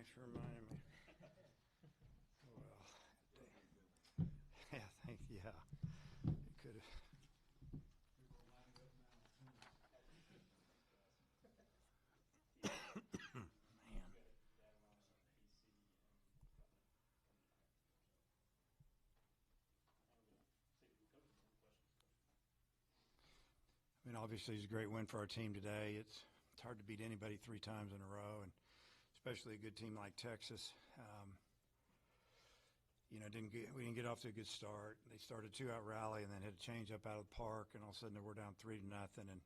Thanks for reminding me. Well, yeah, yeah. It could have. Man. I mean, obviously, it's a great win for our team today. It's hard to beat anybody 3 times in a row, and especially a good team like Texas. We didn't get off to a good start. They started a 2-out rally and then had a change up out of the park, and all of a sudden we're down 3-0. And then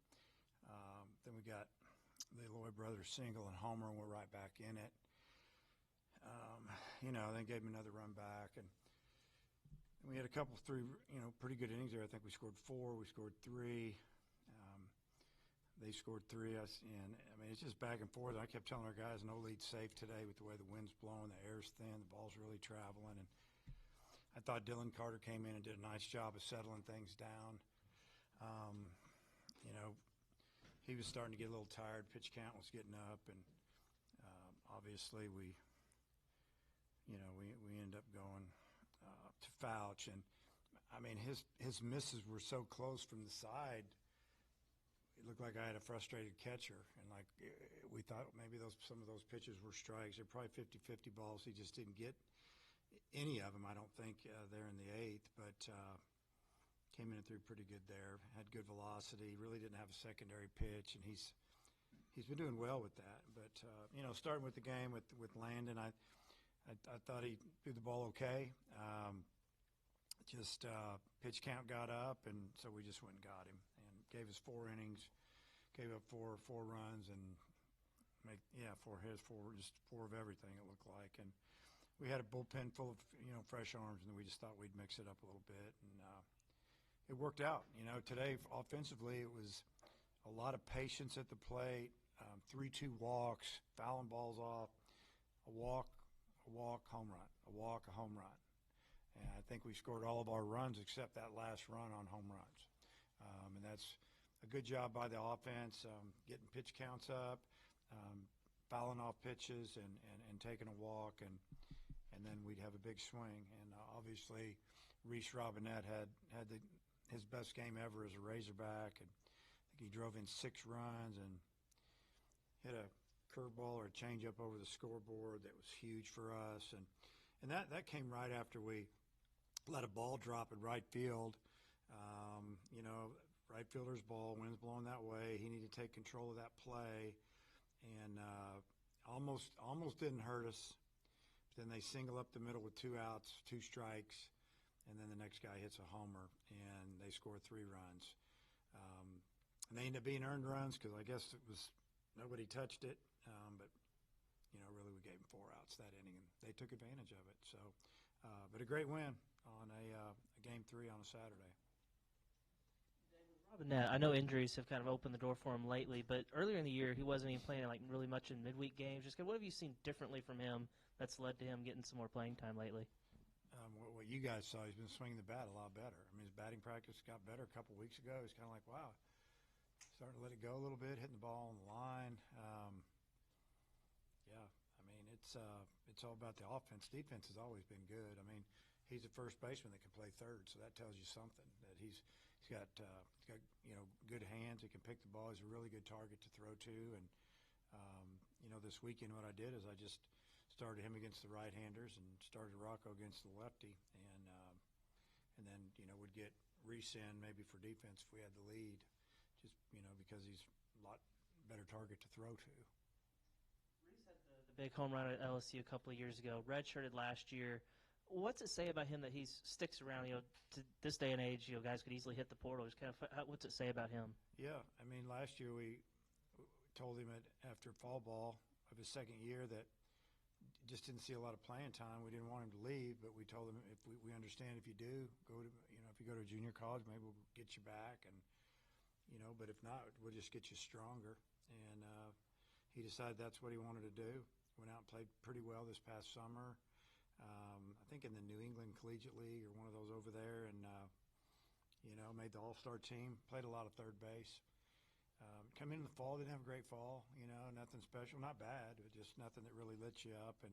we got the Lloyd brothers single and homer, and we're right back in it. Then gave them another run back, and we had a couple, 3, pretty good innings there. I think we scored 4, we scored 3. They scored 3, and I mean, it's just back and forth. I kept telling our guys, no lead safe today with the way the wind's blowing, the air's thin, the ball's really traveling. And I thought Dylan Carter came in and did a nice job of settling things down. He was starting to get a little tired. Pitch count was getting up, and obviously we ended up going to Fouch. And I mean, his misses were so close from the side. It looked like I had a frustrated catcher, and we thought maybe some of those pitches were strikes. They're probably 50-50 balls. He just didn't get any of them, I don't think, there in the 8th, but came in and threw pretty good there. Had good velocity. Really didn't have a secondary pitch, and he's been doing well with that. But starting with the game with Landon, I thought he threw the ball okay. Pitch count got up, and so we just went and got him and gave us 4 innings, gave up four runs, and 4 hits, 4 of everything it looked like. And we had a bullpen full of fresh arms, and we just thought we'd mix it up a little bit, and it worked out. Today offensively it was a lot of patience at the plate, 3-2 walks, fouling balls off, a walk, home run, a walk, a home run. And I think we scored all of our runs except that last run on home runs. And that's a good job by the offense, getting pitch counts up, fouling off pitches and taking a walk, and then we'd have a big swing. And obviously Reese Robinette had his best game ever as a Razorback, and I think he drove in 6 runs and hit a curveball or a changeup over the scoreboard that was huge for us. And that came right after we let a ball drop in right field. Right fielder's ball, wind's blowing that way. He needed to take control of that play, and almost didn't hurt us. But then they single up the middle with 2 outs, 2 strikes, and then the next guy hits a homer, and they score 3 runs. And they ended up being earned runs because I guess it was nobody touched it, but really we gave them 4 outs that inning, and they took advantage of it. So, but a great win on a Game 3 on a Saturday. Robinette, I know injuries have kind of opened the door for him lately, but earlier in the year he wasn't even playing really much in midweek games. Just what have you seen differently from him that's led to him getting some more playing time lately? What you guys saw, he's been swinging the bat a lot better. I mean, his batting practice got better a couple weeks ago. He's kind of like, wow, starting to let it go a little bit, hitting the ball on the line. I mean, it's all about the offense. Defense has always been good. I mean, he's a first baseman that can play third, so that tells you something. That he's got good hands. He can pick the ball. He's a really good target to throw to. And this weekend what I did is I just started him against the right-handers and started Rocco against the lefty, and then would get Reese in maybe for defense if we had the lead, just because he's a lot better target to throw to. Reese had the big home run at LSU a couple of years ago, redshirted last year. What's it say about him that he sticks around? To this day and age, guys could easily hit the portal. Just what's it say about him? Yeah, I mean, last year we told him after fall ball of his second year that just didn't see a lot of playing time. We didn't want him to leave, but we told him if we understand if you do go to if you go to junior college, maybe we'll get you back, and but if not, we'll just get you stronger. And he decided that's what he wanted to do. Went out and played pretty well this past summer. I think in the New England Collegiate League or one of those over there, and made the All-Star team. Played a lot of third base. Come in the fall, didn't have a great fall, nothing special, not bad, but just nothing that really lit you up. And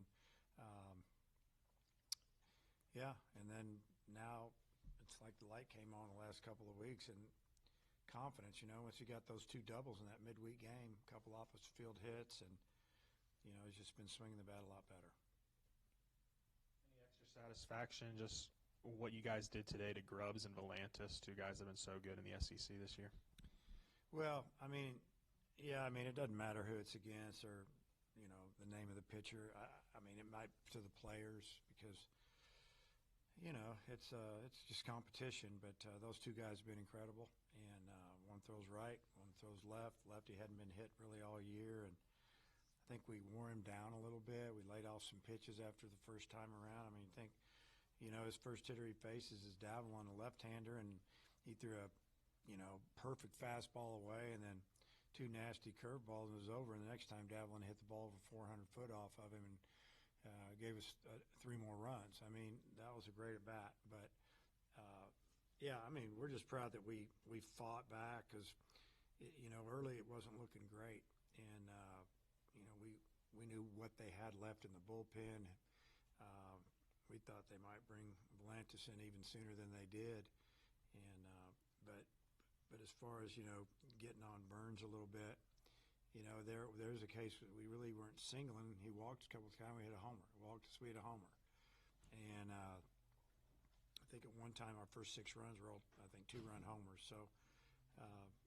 yeah, and then now it's like the light came on the last couple of weeks, and confidence, once you got those two doubles in that midweek game, a couple opposite field hits, and, he's just been swinging the bat a lot better. Any extra satisfaction, just what you guys did today to Grubbs and Relentless, two guys that have been so good in the SEC this year? Well, it doesn't matter who it's against or, the name of the pitcher. It might to the players because, it's just competition. But those two guys have been incredible. And one throws right, one throws left. Lefty hadn't been hit really all year. And I think we wore him down a little bit. We laid off some pitches after the first time around. His first hitter he faces is Davalon, a left-hander, and he threw a perfect fastball away, and then two nasty curveballs, and it was over. And the next time, Davalon hit the ball over 400 foot off of him and gave us 3 more runs. That was a great at bat. But we're just proud that we fought back because early it wasn't looking great, and we knew what they had left in the bullpen. We thought they might bring Volantis in even sooner than they did, and but as far as getting on Burns a little bit, there's a case that we really weren't singling. He walked a couple of times. We hit a homer. We hit a homer, and I think at one time our first 6 runs were all 2-run homers. So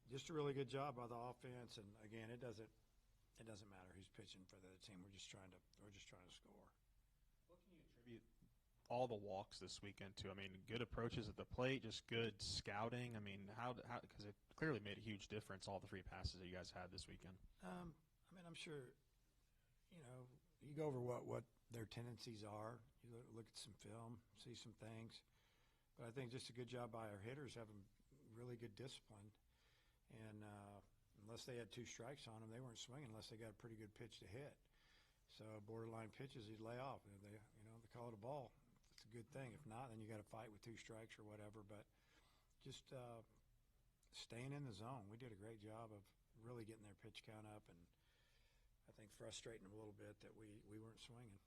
just a really good job by the offense. And again, it doesn't matter who's pitching for the other team. We're just trying to score. What can you attribute all the walks this weekend to? Good approaches at the plate, just good scouting. How because it clearly made a huge difference, all the free passes that you guys had this weekend. I'm sure, you go over what their tendencies are. You look at some film, see some things. But I think just a good job by our hitters, having really good discipline. And unless they had 2 strikes on them, they weren't swinging unless they got a pretty good pitch to hit. So borderline pitches, you'd lay off. They call it a ball. It's a good thing. If not, then you got to fight with 2 strikes or whatever. But just staying in the zone. We did a great job of really getting their pitch count up, and I think frustrating them a little bit that we weren't swinging.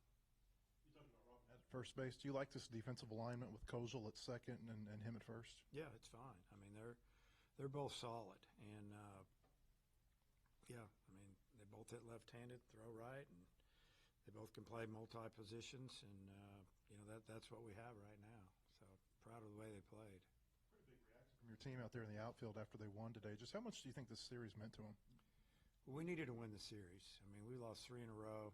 You talked about Robin at first base. Do you like this defensive alignment with Kozel at second and him at first? Yeah, it's fine. They're both solid, and they both hit left-handed, throw right, and they both can play multi-positions, and that's what we have right now. So proud of the way they played. Pretty big reaction from your team out there in the outfield after they won today. Just how much do you think this series meant to them? Well, we needed to win the series. We lost 3 in a row.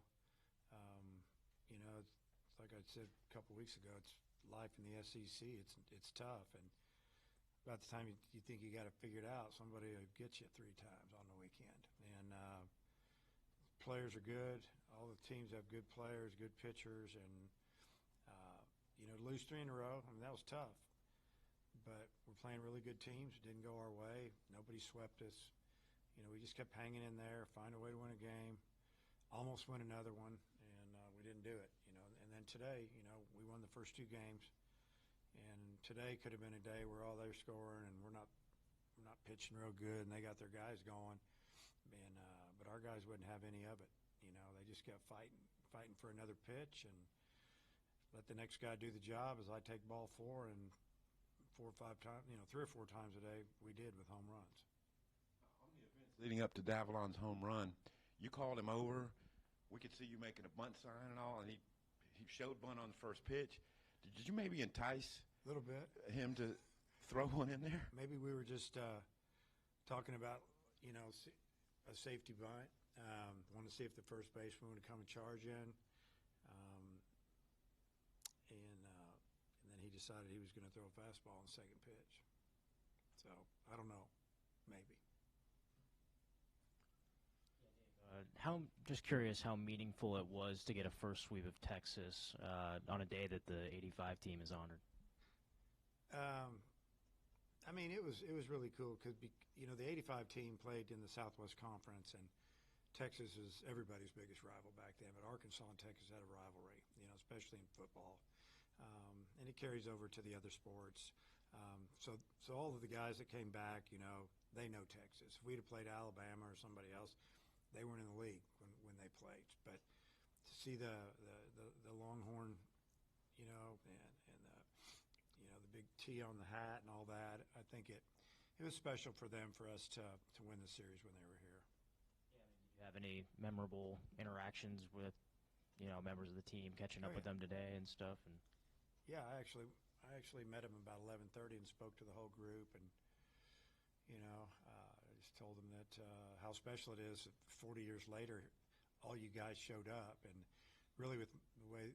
It's like I said a couple weeks ago, it's life in the SEC. It's tough, and about the time you think you got it figured out, somebody will get you 3 times on the weekend. And players are good. All the teams have good players, good pitchers, and to lose 3 in a row, that was tough. But we're playing really good teams. It didn't go our way. Nobody swept us. We just kept hanging in there, find a way to win a game, almost win another one, and we didn't do it. And then today, we won the first 2 games, and today could have been a day where all they're scoring and we're not pitching real good, and they got their guys going, and but our guys wouldn't have any of it. They just kept fighting for another pitch, and let the next guy do the job as I take ball 4, and 4 or 5 times, 3 or 4 times a day we did with home runs. On the events leading up to Davalon's home run, you called him over. We could see you making a bunt sign and all, and he showed bunt on the first pitch. Did you maybe entice A little bit. him to throw one in there? Maybe we were just talking about, a safety bunt. Want to see if the first baseman would come and charge in. And then he decided he was going to throw a fastball on the second pitch. So, I don't know. Maybe. Just curious how meaningful it was to get a first sweep of Texas on a day that the 85 team is honored. It was really cool because the 85 team played in the Southwest Conference, and Texas is everybody's biggest rival back then. But Arkansas and Texas had a rivalry, especially in football, and it carries over to the other sports. So all of the guys that came back, they know Texas. If we'd have played Alabama or somebody else, they weren't in the league when they played. But to see the Longhorn, you know, and the, you know, the big T on the hat and all that, I think it was special for them, for us to win the series when they were here. Do you have any memorable interactions with, you know, members of the team, catching up with them today and stuff? And yeah, I actually met him about 11:30 and spoke to the whole group, and you know, I just told them that how special it is that 40 years later, all you guys showed up, and really with the way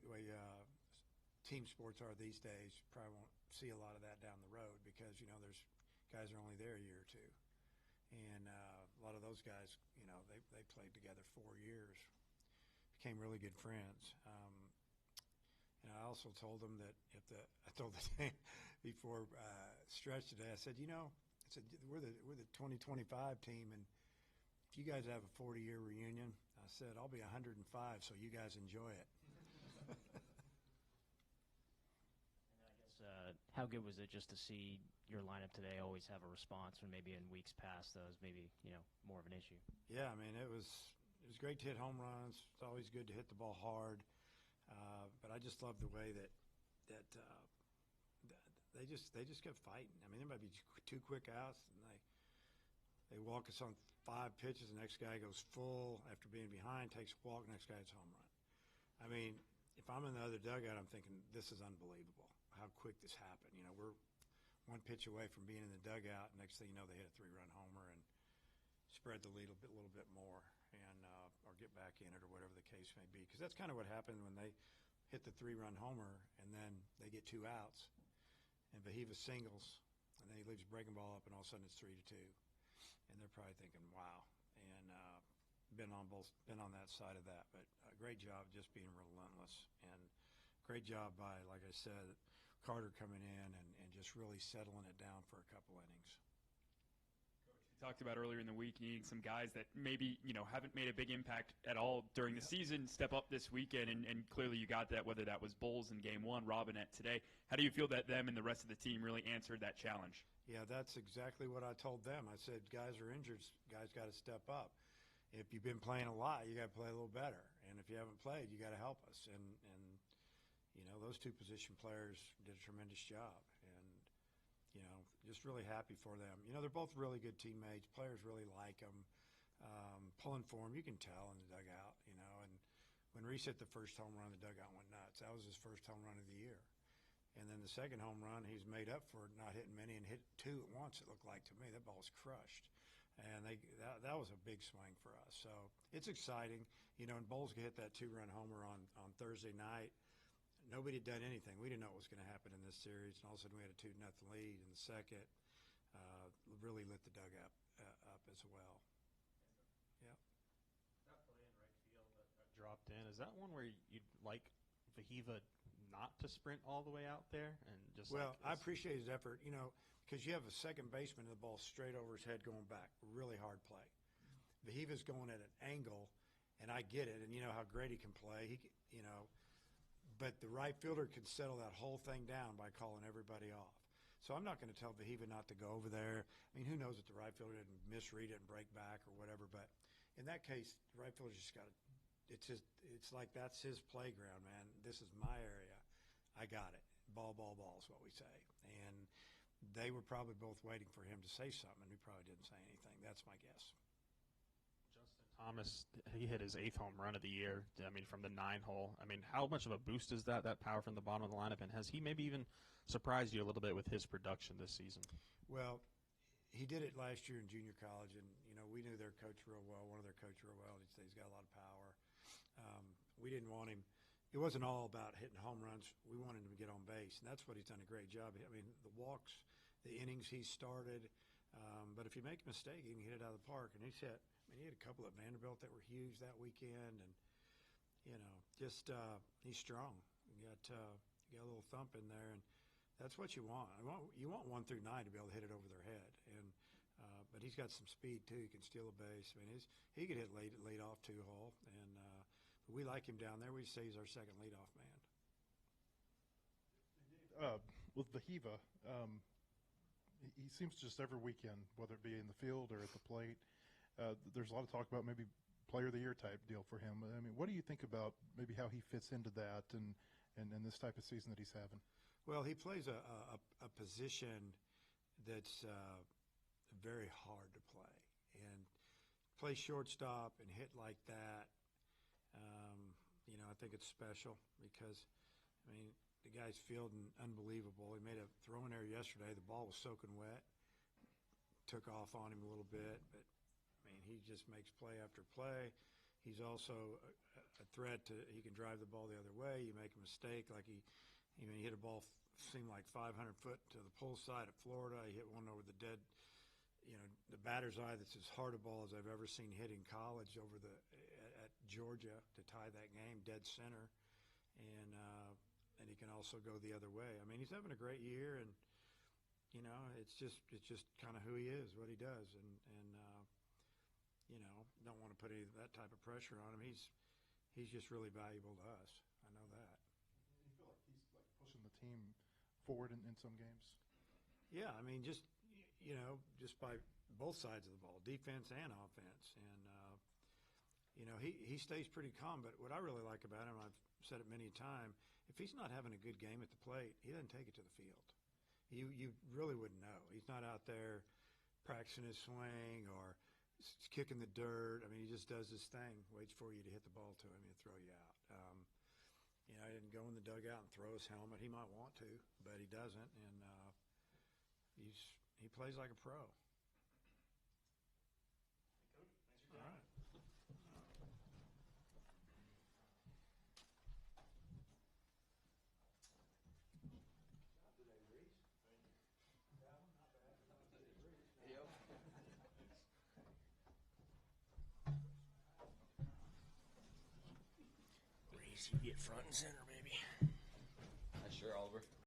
team sports are these days, you probably won't see a lot of that down the road, because you know there's guys are only there a year or two, and a lot of those guys, you know, they played together 4 years, became really good friends. And I also told them that I told the team before stretch today, I said, you know, I said we're the 2025 team, and if you guys have a 40-year reunion, I said I'll be 105, so you guys enjoy it. how good was it just to see your lineup today always have a response when maybe in weeks past those maybe, you know, more of an issue? Yeah, I mean, it was great to hit home runs. It's always good to hit the ball hard. But I just love the way that they just kept fighting. I mean, there might be 2 quick outs, and they walk us on 5 pitches. The next guy goes full after being behind, takes a walk. Next guy, it's home run. I mean, if I'm in the other dugout, I'm thinking this is unbelievable. How quick this happened. You know, we're 1 pitch away from being in the dugout. Next thing you know, they hit a 3-run homer and spread the lead a little bit more, and or get back in it, or whatever the case may be. Because that's kind of what happened when they hit the 3-run homer, and then they get 2 outs, and Vahiva singles, and then he leaves a breaking ball up, and all of a sudden it's 3-2, and they're probably thinking, wow. And been on that side of that, but a great job just being relentless, and great job by, like I said, Carter coming in and just really settling it down for a couple innings. Talked about earlier in the week, needing some guys that maybe, you know, haven't made a big impact at all during the season step up this weekend, and clearly you got that, whether that was Bowles in Game 1, Robinette today. How do you feel that them and the rest of the team really answered that challenge? Yeah, that's exactly what I told them. I said, guys are injured, guys got to step up. If you've been playing a lot, you got to play a little better, and if you haven't played, you got to help us. And you know, those 2 position players did a tremendous job, and you know, just really happy for them. You know, they're both really good teammates. Players really like them. Pulling for him, you can tell in the dugout, you know. And when Reese hit the first home run, the dugout went nuts. That was his first home run of the year. And then the second home run, he's made up for not hitting many, and hit 2 at once, it looked like to me. That ball was crushed. And that was a big swing for us. So it's exciting. You know, and Bowles hit that 2-run homer on Thursday night. Nobody had done anything. We didn't know what was going to happen in this series, and all of a sudden we had a 2-0 lead in the second. Really lit the dugout up as well. Yeah. That play in right field that dropped in, is that one where you'd like Vahiva not to sprint all the way out there and just? Well, I appreciate his effort. You know, because you have a second baseman and the ball straight over his head going back. Really hard play. Vahiva's going at an angle, and I get it. And you know how great he can play. You know. But the right fielder could settle that whole thing down by calling everybody off. So I'm not going to tell Vahiva not to go over there. I mean, who knows if the right fielder didn't misread it and break back or whatever. But in that case, the right fielder just got to – it's like that's his playground, man. This is my area. I got it. Ball is what we say. And they were probably both waiting for him to say something, and he probably didn't say anything. That's my guess. Thomas, he hit his 8th home run of the year. I mean, from the 9-hole. I mean, how much of a boost is that power from the bottom of the lineup? And has he maybe even surprised you a little bit with his production this season? Well, he did it last year in junior college, and you know we knew their coach real well. One of their coach real well. He's got a lot of power. We didn't want him. It wasn't all about hitting home runs. We wanted him to get on base, and that's what he's done a great job. I mean, the walks, the innings he started. But if you make a mistake, you can hit it out of the park, and he's hit. I mean, he had a couple at Vanderbilt that were huge that weekend, and you know, just he's strong. You got a little thump in there, and that's what you want. You want 1 through 9 to be able to hit it over their head, and but he's got some speed too. He can steal a base. I mean, he could hit lead off 2-hole, and but we like him down there. We say he's our second leadoff man. With Vahiva, He seems just every weekend, whether it be in the field or at the plate, there's a lot of talk about maybe player of the year type deal for him. I mean, what do you think about maybe how he fits into that and this type of season that he's having? Well, he plays a position that's very hard to play, and play shortstop and hit like that. I think it's special because, I mean, the guy's fielding unbelievable. He made a throwing error yesterday. The ball was soaking wet, took off on him a little bit, but I mean, he just makes play after play. He's also a threat to. He can drive the ball the other way. You make a mistake, like he hit a ball seemed like 500 foot to the pull side at Florida. He hit one over the dead, the batter's eye. That's as hard a ball as I've ever seen hit in college over at Georgia to tie that game, dead center, and he can also go the other way. I mean, he's having a great year, and it's just kind of who he is, what he does, and don't want to put any of that type of pressure on him. He's just really valuable to us. I know that. You feel like he's like pushing the team forward in some games? Yeah, I mean, just by both sides of the ball, defense and offense, and he stays pretty calm. But what I really like about him, I've said it many times, if he's not having a good game at the plate, he doesn't take it to the field. You really wouldn't know. He's not out there practicing his swing or kicking the dirt. I mean, he just does his thing, waits for you to hit the ball to him and throw you out. He didn't go in the dugout and throw his helmet. He might want to, but he doesn't, and he plays like a pro. All right. You get front and center, baby. Sure, Oliver.